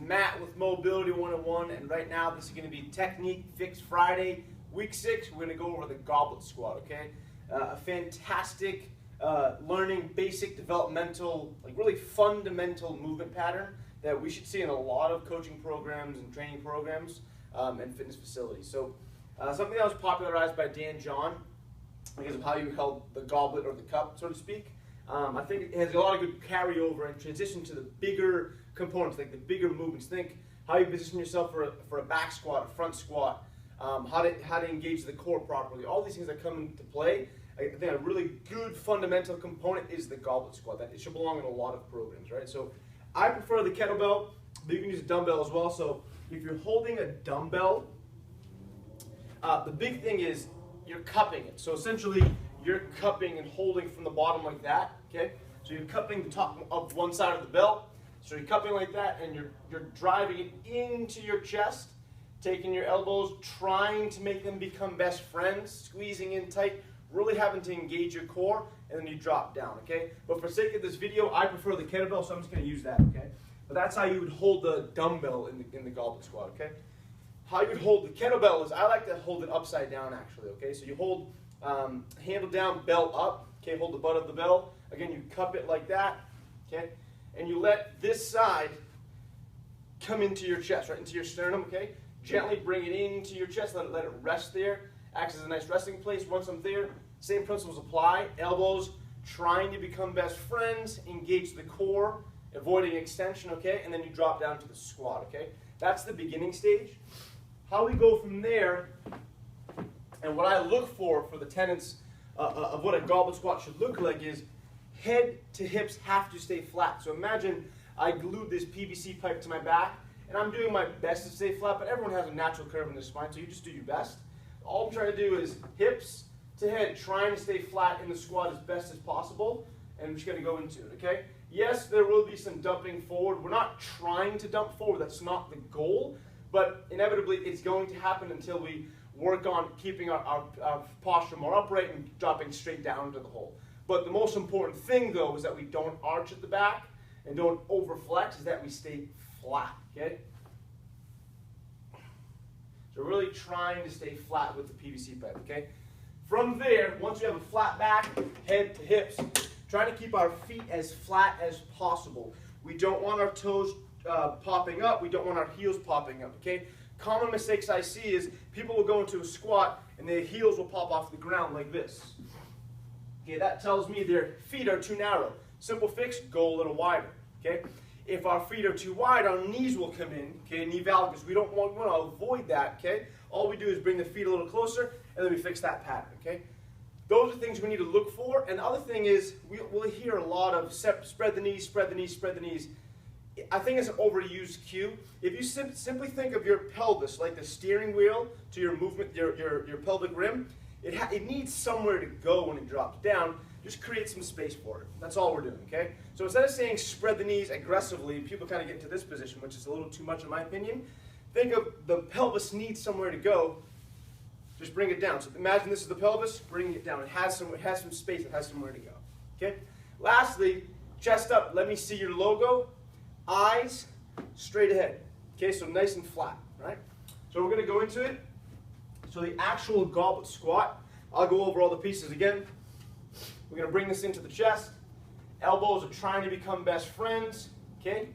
Matt with Mobility 101, and right now this is going to be Technique Fix Friday, week 6. We're going to go over the goblet squat, okay? A fantastic learning basic developmental, like really fundamental movement pattern that we should see in a lot of coaching programs and training programs and fitness facilities. So something that was popularized by Dan John, because of how you held the goblet or the cup, so to speak. I think it has a lot of good carryover and transition to the bigger components, like the bigger movements. Think how you position yourself for a back squat, a front squat, how to engage the core properly. All these things that come into play. I think a really good fundamental component is the goblet squat. That it should belong in a lot of programs, right? So I prefer the kettlebell, but you can use a dumbbell as well. So if you're holding a dumbbell, the big thing is you're cupping it. So essentially, you're cupping and holding from the bottom like that, okay? So you're cupping the top of one side of the belt. So you're cupping like that, and you're driving it into your chest, taking your elbows, trying to make them become best friends, squeezing in tight, really having to engage your core, and then you drop down, okay? But for sake of this video, I prefer the kettlebell, so I'm just going to use that, okay? But that's how you would hold the dumbbell in the goblet squat, okay? How you would hold the kettlebell is, I like to hold it upside down actually, okay? So you hold handle down, bell up, okay? Hold the butt of the bell. Again, you cup it like that, okay? And you let this side come into your chest, right? Into your sternum, okay? Gently bring it into your chest, let it rest there. Acts as a nice resting place. Once I'm there, same principles apply. Elbows trying to become best friends, engage the core, avoiding extension, okay? And then you drop down to the squat, okay? That's the beginning stage. How we go from there, and what I look for the tenets of what a goblet squat should look like is head to hips have to stay flat. So imagine I glued this PVC pipe to my back, and I'm doing my best to stay flat, but everyone has a natural curve in their spine, so you just do your best. All I'm trying to do is hips to head, trying to stay flat in the squat as best as possible, and I'm just going to go into it, okay? Yes, there will be some dumping forward. We're not trying to dump forward. That's not the goal, but inevitably it's going to happen until we work on keeping our posture more upright and dropping straight down into the hole. But the most important thing, though, is that we don't arch at the back and don't overflex, is that we stay flat, okay? So really trying to stay flat with the PVC pipe, okay? From there, once we have a flat back, head to hips, trying to keep our feet as flat as possible. We don't want our toes popping up. We don't want our heels popping up, okay? Common mistakes I see is people will go into a squat and their heels will pop off the ground like this. Okay, that tells me their feet are too narrow. Simple fix, go a little wider, okay? If our feet are too wide, our knees will come in, okay, knee valgus. We want to avoid that, okay? All we do is bring the feet a little closer, and then we fix that pattern, okay? Those are things we need to look for. And the other thing is, we'll hear a lot of spread the knees, spread the knees, spread the knees. I think it's an overused cue. If you simply think of your pelvis like the steering wheel to your movement, your pelvic rim, it needs somewhere to go when it drops down. Just create some space for it. That's all we're doing, okay? So instead of saying spread the knees aggressively, people kind of get into this position, which is a little too much in my opinion. Think of the pelvis needs somewhere to go. Just bring it down. So imagine this is the pelvis, bring it down. It has some space, it has somewhere to go, okay? Lastly, chest up. Let me see your logo. Eyes straight ahead. Okay, so nice and flat, right? So we're going to go into it. So the actual goblet squat, I'll go over all the pieces again. We're going to bring this into the chest. Elbows are trying to become best friends, okay?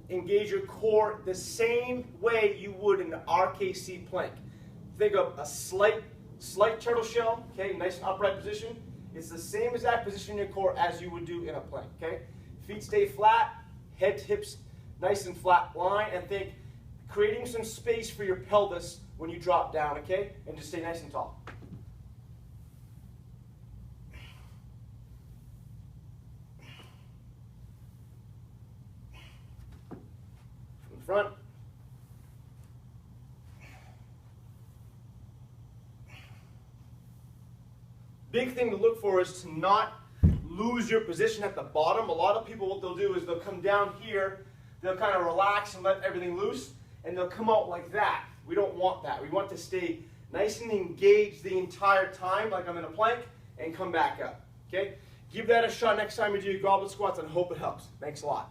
Engage your core the same way you would in the RKC plank. Think of a slight turtle shell, okay? Nice and upright position. It's the same exact position in your core as you would do in a plank, okay? Feet stay flat. Head to hips, nice and flat line, and think creating some space for your pelvis when you drop down, okay? And just stay nice and tall. From the front. Big thing to look for is to not lose your position at the bottom. A lot of people, what they'll do is they'll come down here, they'll kind of relax and let everything loose, and they'll come out like that. We don't want that. We want to stay nice and engaged the entire time, like I'm in a plank, and come back up, okay? Give that a shot next time you do your goblet squats, and hope it helps. Thanks a lot.